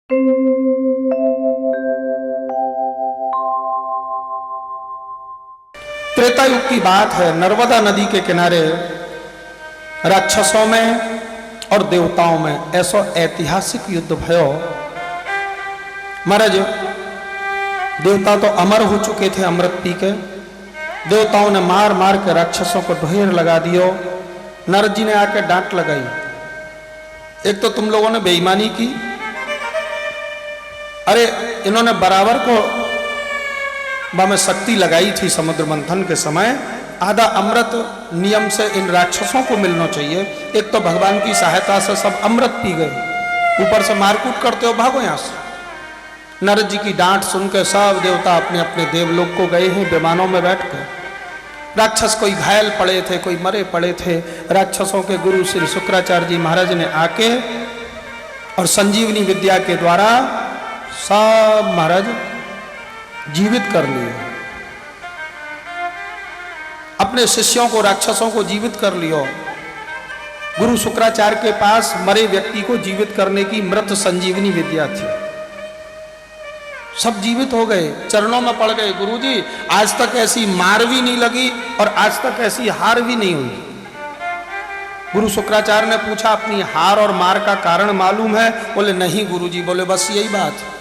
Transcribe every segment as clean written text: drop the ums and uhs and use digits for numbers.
त्रेता युग की बात है। नर्मदा नदी के किनारे राक्षसों में और देवताओं में ऐसा ऐतिहासिक युद्ध भयो। महाराज देवता तो अमर हो चुके थे अमृत पी के। देवताओं ने मार मार के राक्षसों को ढेर लगा दियो। नारद जी ने आके डांट लगाई, एक तो तुम लोगों ने बेईमानी की, अरे इन्होंने बराबर को में शक्ति लगाई थी समुद्र मंथन के समय। आधा अमृत नियम से इन राक्षसों को मिलना चाहिए, एक तो भगवान की सहायता से सब अमृत पी गए, ऊपर से मारकूट करते हो, भागो यहां से। नारद जी की डांट सुनकर सब देवता अपने अपने देवलोक को गए हैं विमानों में बैठ कर। राक्षस कोई घायल पड़े थे, कोई मरे पड़े थे। राक्षसों के गुरु श्री शुक्राचार्य जी महाराज ने आके और संजीवनी विद्या के द्वारा सब महाराज जीवित कर लिए। अपने शिष्यों को राक्षसों को जीवित कर लियो। गुरु शुक्राचार्य के पास मरे व्यक्ति को जीवित करने की मृत संजीवनी विद्या थी। सब जीवित हो गए, चरणों में पड़ गए। गुरुजी आज तक ऐसी मार भी नहीं लगी और आज तक ऐसी हार भी नहीं हुई। गुरु शुक्राचार्य ने पूछा अपनी हार और मार का कारण मालूम है? बोले नहीं गुरुजी। बोले बस यही बात है,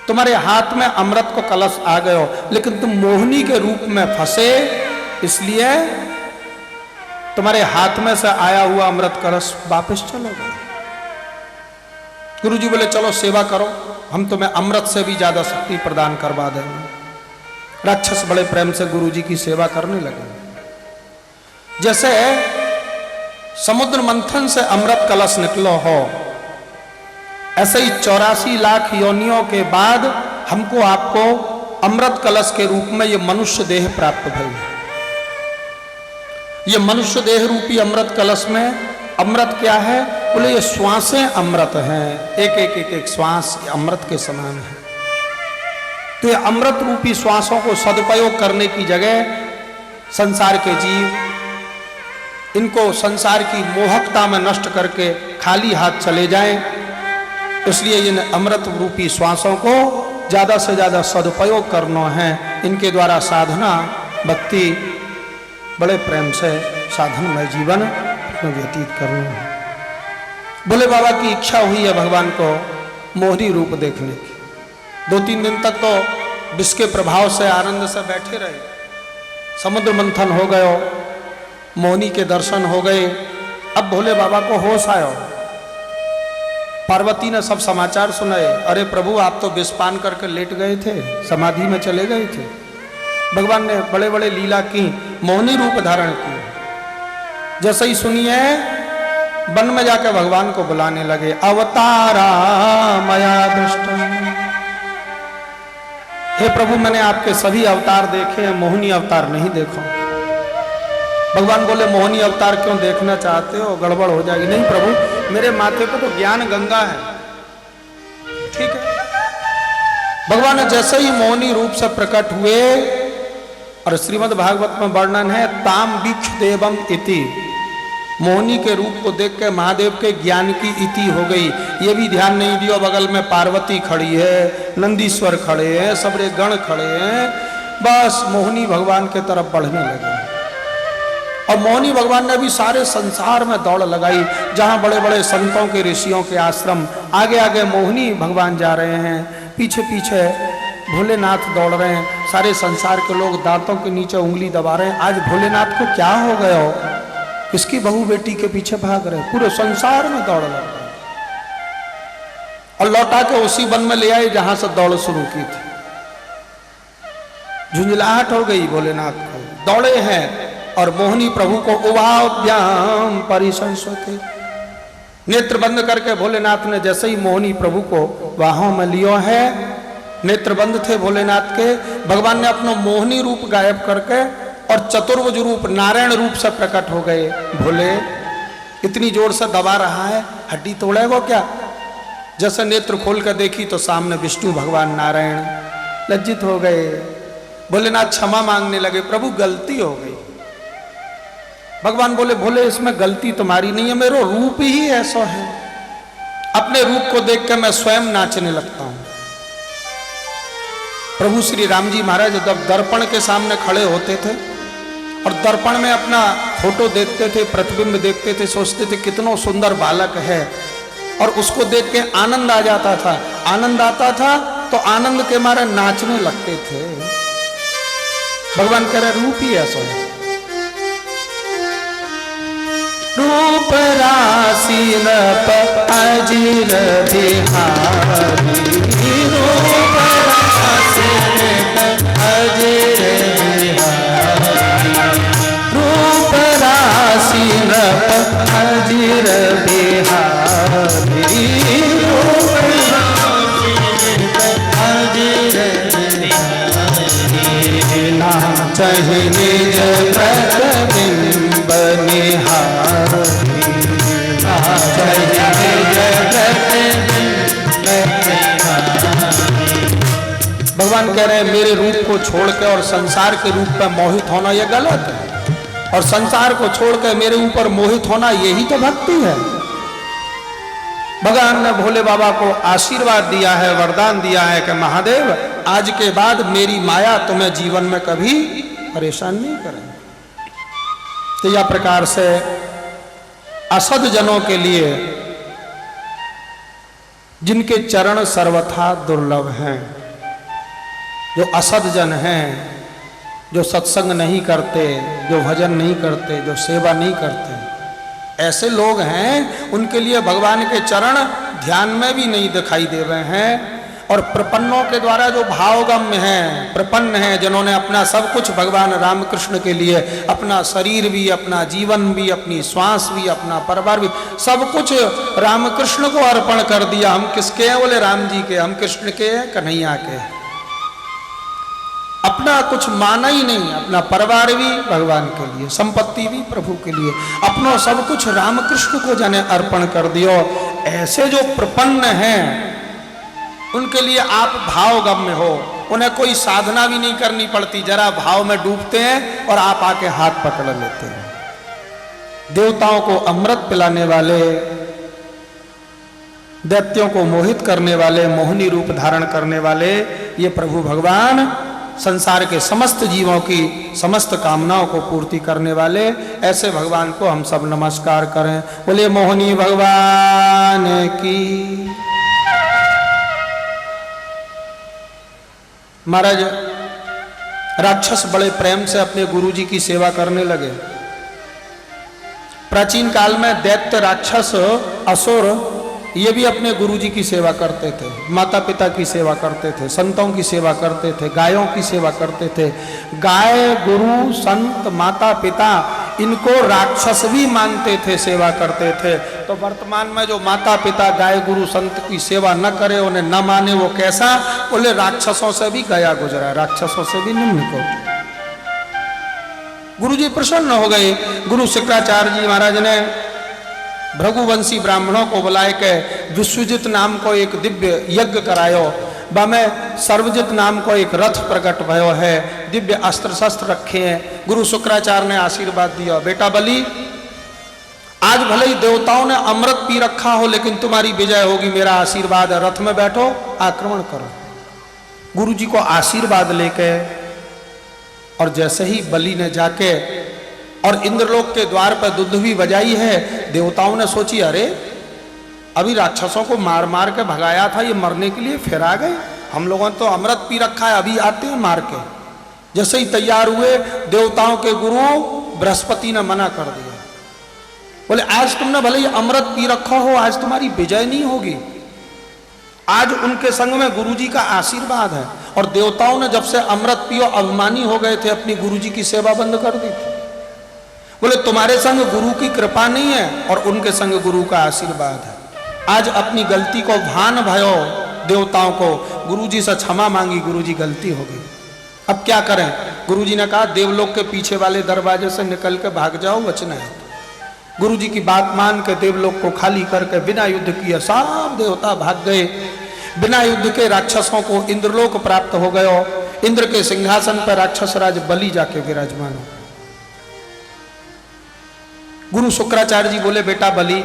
तुम्हारे हाथ में अमृत को कलश आ गए हो, लेकिन तुम मोहिनी के रूप में फंसे, इसलिए तुम्हारे हाथ में से आया हुआ अमृत कलश वापस चलो गए। गुरुजी बोले चलो सेवा करो, हम तुम्हें अमृत से भी ज्यादा शक्ति प्रदान करवा देंगे। राक्षस बड़े प्रेम से गुरुजी की सेवा करने लगे। जैसे समुद्र मंथन से अमृत कलश निकलो हो, ऐसे ही 84 लाख योनियों के बाद हमको आपको अमृत कलश के रूप में ये मनुष्य देह प्राप्त भई। ये मनुष्य देह रूपी अमृत कलश में अमृत क्या है? बोले ये श्वासें अमृत हैं, एक एक एक एक श्वास अमृत के समान है। तो ये अमृत रूपी श्वासों को सदुपयोग करने की जगह संसार के जीव इनको संसार की मोहकता में नष्ट करके खाली हाथ चले जाएं, इसलिए इन अमृत रूपी श्वासों को ज्यादा से ज्यादा सदुपयोग करना है। इनके द्वारा साधना भक्ति बड़े प्रेम से साधनमय जीवन व्यतीत करना है। भोले बाबा की इच्छा हुई है भगवान को मोहिनी रूप देखने की। 2-3 दिन तक तो विष के प्रभाव से आनंद से बैठे रहे। समुद्र मंथन हो गयो, मोहिनी के दर्शन हो गए। अब भोले बाबा को होश आयो। पार्वती ने सब समाचार सुनाए, अरे प्रभु आप तो विषपान करके लेट गए थे, समाधि में चले गए थे। भगवान ने बड़े बड़े लीला की, मोहिनी रूप धारण किया। जैसे ही सुनिए वन में जाकर भगवान को बुलाने लगे, अवतारा मया दृष्टम। हे प्रभु मैंने आपके सभी अवतार देखे हैं, मोहिनी अवतार नहीं देखो। भगवान बोले मोहिनी अवतार क्यों देखना चाहते हो, गड़बड़ हो जाएगी। नहीं प्रभु मेरे माथे पे तो ज्ञान गंगा है। ठीक है। भगवान जैसे ही मोहिनी रूप से प्रकट हुए, और श्रीमद् भागवत में वर्णन है ताम बीक्ष देवम इति, मोहिनी के रूप को देख के महादेव के ज्ञान की इति हो गई। ये भी ध्यान नहीं दियो बगल में पार्वती खड़ी है, नंदीश्वर खड़े हैं, सबरे गण खड़े हैं, बस मोहिनी भगवान के तरफ बढ़ने लगे। और मोहिनी भगवान ने भी सारे संसार में दौड़ लगाई। जहां बड़े बड़े संतों के ऋषियों के आश्रम, आगे आगे मोहिनी भगवान जा रहे हैं, पीछे पीछे भोलेनाथ दौड़ रहे हैं। सारे संसार के लोग दांतों के नीचे उंगली दबा रहे हैं, आज भोलेनाथ को क्या हो गया हो, किसकी बहू बेटी के पीछे भाग रहे, पूरे संसार में दौड़ लग रहे। और लौटा के उसी वन में ले आए जहां से दौड़ शुरू की थी। झुंझलाहट हो गई भोलेनाथ को, दौड़े हैं और मोहिनी प्रभु को उभाव्याम परिसंस्वते, नेत्र बंद करके भोलेनाथ ने जैसे ही मोहिनी प्रभु को बाहों में लियो है, नेत्र बंद थे भोलेनाथ के, भगवान ने अपना मोहिनी रूप गायब करके और चतुर्भुज रूप नारायण रूप से प्रकट हो गए। भोले इतनी जोर से दबा रहा है, हड्डी तोड़ेगा क्या? जैसे नेत्र खोल कर देखी तो सामने विष्णु भगवान नारायण। लज्जित हो गए भोलेनाथ, क्षमा मांगने लगे, प्रभु गलती हो गई। भगवान बोले भोले इसमें गलती तुम्हारी नहीं है, मेरा रूप ही ऐसा है, अपने रूप को देख कर मैं स्वयं नाचने लगता हूं। प्रभु श्री राम जी महाराज जब दर्पण के सामने खड़े होते थे और दर्पण में अपना फोटो देखते थे, प्रतिबिंब देखते थे, सोचते थे कितना सुंदर बालक है, और उसको देख के आनंद आ जाता था। आनंद आता था तो आनंद के मारे नाचने लगते थे। भगवान कह रहे रूप ही ऐसा है। रूप राशि नप अजीर बिहारी, रूप राशि नप अजीर बिहारी, रूप राशि नप अजीर बिहारी, रूप राशि नप अजीर बिहारी, नाचहि निज प्रतिबिंब निहारी, नाचहि निज प्रतिबिंब निहारी। भगवान कह रहे हैं मेरे रूप को छोड़ के और संसार के रूप में मोहित होना यह गलत है, और संसार को छोड़ के मेरे ऊपर मोहित होना यही तो भक्ति है। भगवान ने भोले बाबा को आशीर्वाद दिया है, वरदान दिया है कि महादेव आज के बाद मेरी माया तुम्हें जीवन में कभी परेशान नहीं करें। तो यह प्रकार से असद जनों के लिए, जिनके चरण सर्वथा दुर्लभ हैं, जो असद जन हैं, जो सत्संग नहीं करते, जो भजन नहीं करते, जो सेवा नहीं करते, ऐसे लोग हैं, उनके लिए भगवान के चरण ध्यान में भी नहीं दिखाई दे रहे हैं। और प्रपन्नों के द्वारा जो भावगम्य हैं, प्रपन्न हैं, जिन्होंने अपना सब कुछ भगवान रामकृष्ण के लिए, अपना शरीर भी, अपना जीवन भी, अपनी श्वास भी, अपना परिवार भी, सब कुछ रामकृष्ण को अर्पण कर दिया। हम किसके हैं? बोले राम जी के। हम कृष्ण के हैं, कन्हैया के। अपना कुछ माना ही नहीं, अपना परिवार भी भगवान के लिए, संपत्ति भी प्रभु के लिए, अपनो सब कुछ रामकृष्ण को जाने अर्पण कर दियो। ऐसे जो प्रपन्न हैं उनके लिए आप भावगम्य हो, उन्हें कोई साधना भी नहीं करनी पड़ती, जरा भाव में डूबते हैं और आप आके हाथ पकड़ लेते हैं। देवताओं को अमृत पिलाने वाले, दैत्यों को मोहित करने वाले, मोहिनी रूप धारण करने वाले ये प्रभु भगवान, संसार के समस्त जीवों की समस्त कामनाओं को पूर्ति करने वाले, ऐसे भगवान को हम सब नमस्कार करें। बोले मोहिनी भगवान की। महाराज राक्षस बड़े प्रेम से अपने गुरुजी की सेवा करने लगे। प्राचीन काल में दैत्य, राक्षस, असुर ये भी अपने गुरुजी की सेवा करते थे, माता पिता की सेवा करते थे, संतों की सेवा करते थे, गायों की सेवा करते थे। गाय, गुरु, संत, माता पिता, इनको राक्षस भी मानते थे, सेवा करते थे। तो वर्तमान में जो माता पिता गाय, गुरु, संत की सेवा न करे, उन्हें न माने, वो कैसा? बोले राक्षसों से भी गया गुजरा, राक्षसों से भी निम्न को। गुरुजी प्रसन्न हो गए। गुरु शुक्राचार्य जी महाराज ने भृगुवंशी ब्राह्मणों को बुलाए के विश्वजित नाम को एक दिव्य यज्ञ करायो, बामे सर्वजित नाम को एक रथ प्रकट भयो है, दिव्य अस्त्र शस्त्र रखे हैं। गुरु शुक्राचार्य ने आशीर्वाद दिया, बेटा बलि आज भले ही देवताओं ने अमृत पी रखा हो, लेकिन तुम्हारी विजय होगी, मेरा आशीर्वाद है, रथ में बैठो, आक्रमण करो। गुरु जी को आशीर्वाद लेके और जैसे ही बलि ने जाके और इंद्रलोक के द्वार पर दुंदुभी बजाई है, देवताओं ने सोची अरे अभी राक्षसों को मार मार के भगाया था, ये मरने के लिए फिर आ गए, हम लोगों ने तो अमृत पी रखा है, अभी आते हैं मार के। जैसे ही तैयार हुए, देवताओं के गुरु बृहस्पति ने मना कर दिया, बोले आज तुमने भले ही अमृत पी रखा हो, आज तुम्हारी विजय नहीं होगी। आज उनके संग में गुरुजी का आशीर्वाद है, और देवताओं ने जब से अमृत पियो अभिमानी हो गए थे, अपनी गुरुजी की सेवा बंद कर दी थी। बोले तुम्हारे संग गुरु की कृपा नहीं है और उनके संग गुरु का आशीर्वाद है। आज अपनी गलती को भान भयो, देवताओं को गुरुजी से क्षमा मांगी, गुरुजी गलती हो गई, अब क्या करें? गुरुजी ने कहा देवलोक के पीछे वाले दरवाजे से निकल के भाग जाओ, बचना है। गुरुजी की बात मान के देवलोक को खाली करके बिना युद्ध किए सब देवता भाग गए। बिना युद्ध के राक्षसों को इंद्रलोक प्राप्त हो गयो। इंद्र के सिंहासन पर राक्षस राज बलि जाके विराजमान हो। गुरु शुक्राचार्य जी बोले बेटा बलि,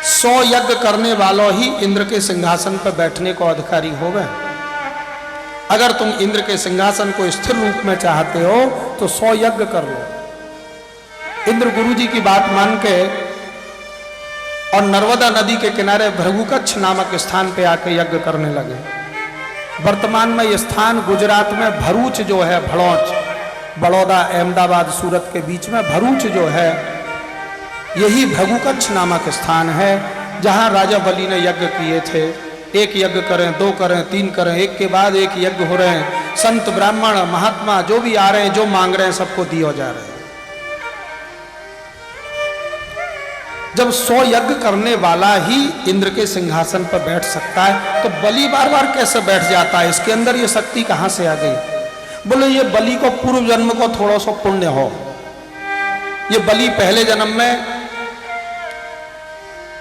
100 यज्ञ करने वालों ही इंद्र के सिंहासन पर बैठने को अधिकारी हो गए। अगर तुम इंद्र के सिंहासन को स्थिर रूप में चाहते हो तो 100 यज्ञ कर लो। इंद्र गुरु जी की बात मान के और नर्मदा नदी के किनारे भृगुकच्छ नामक स्थान पे आके यज्ञ करने लगे। वर्तमान में यह स्थान गुजरात में भरूच जो है, भड़ौच, बड़ौदा अहमदाबाद सूरत के बीच में भरूच जो है, यही भृगुकच्छ नामक स्थान है जहां राजा बलि ने यज्ञ किए थे। एक यज्ञ करें, 2 करें, 3 करें, एक के बाद एक यज्ञ हो रहे हैं। संत ब्राह्मण महात्मा जो भी आ रहे हैं, जो मांग रहे हैं, सबको दिए जा रहे हैं। जब 100 यज्ञ करने वाला ही इंद्र के सिंहासन पर बैठ सकता है तो बलि बार बार कैसे बैठ जाता है? इसके अंदर ये शक्ति कहां से आ गई? बोले ये बलि को पूर्व जन्म को थोड़ा सा पुण्य हो। ये बलि पहले जन्म में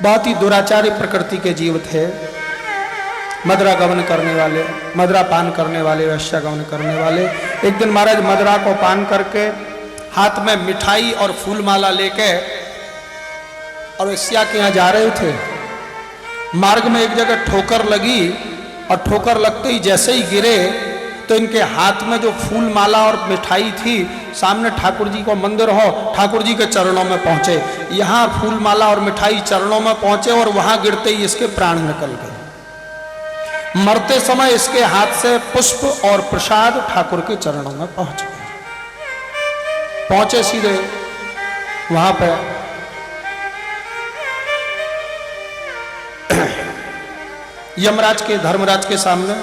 बहुत ही दुराचारी प्रकृति के जीव थे। मदरा गमन करने वाले, मदरा पान करने वाले, वैश्या गमन करने वाले। एक दिन महाराज मदरा को पान करके हाथ में मिठाई और फूलमाला लेके और वैश्या के यहाँ जा रहे थे। मार्ग में एक जगह ठोकर लगी और ठोकर लगते ही जैसे ही गिरे तो इनके हाथ में जो फूल माला और मिठाई थी, सामने ठाकुर जी को मंदिर हो, ठाकुर जी के चरणों में पहुंचे। यहाँ फूल माला और मिठाई चरणों में पहुंचे और वहां गिरते ही इसके प्राण निकल गए। मरते समय इसके हाथ से पुष्प और प्रसाद ठाकुर के चरणों में पहुंच गए। पहुंचे सीधे वहां पे यमराज के, धर्मराज के सामने।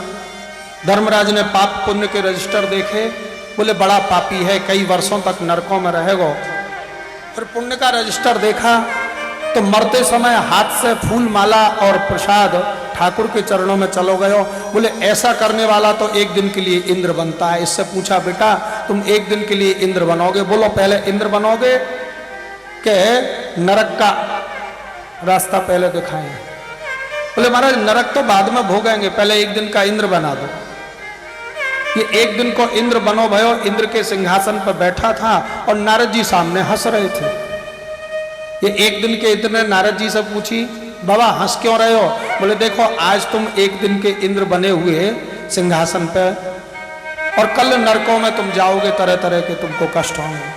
धर्मराज ने पाप पुण्य के रजिस्टर देखे, बोले बड़ा पापी है, कई वर्षों तक नरकों में रहेगा। फिर पुण्य का रजिस्टर देखा तो मरते समय हाथ से फूल माला और प्रसाद ठाकुर के चरणों में चलो गयो। बोले ऐसा करने वाला तो एक दिन के लिए इंद्र बनता है। इससे पूछा बेटा तुम एक दिन के लिए इंद्र बनोगे? बोलो पहले इंद्र बनोगे कि नरक का रास्ता पहले दिखाएं? बोले महाराज नरक तो बाद में भोगेंगे, पहले एक दिन का इंद्र बना दो। ये एक दिन को इंद्र बनो भयो। इंद्र के सिंहासन पर बैठा था और नारद जी सामने हंस रहे थे। ये एक दिन के इंद्र ने नारद जी से पूछी, बाबा हंस क्यों रहे हो? बोले देखो आज तुम एक दिन के इंद्र बने हुए सिंहासन पे और कल नरकों में तुम जाओगे, तरह तरह के तुमको कष्ट होंगे।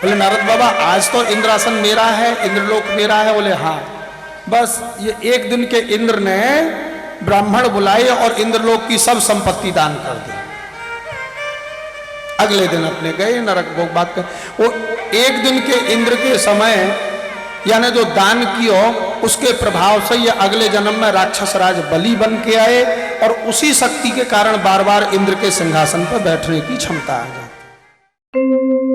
बोले नारद बाबा आज तो इंद्रासन मेरा है, इंद्रलोक मेरा है। बोले हाँ, बस ये एक दिन के इंद्र ने ब्राह्मण बुलाए और इंद्रलोक की सब संपत्ति दान कर दी। अगले दिन अपने गए नरक भोग बात कर। वो एक दिन के इंद्र के समय यानी जो दान कियो उसके प्रभाव से ये अगले जन्म में राक्षस राज बलि बन के आए और उसी शक्ति के कारण बार बार इंद्र के सिंहासन पर बैठने की क्षमता आ गई।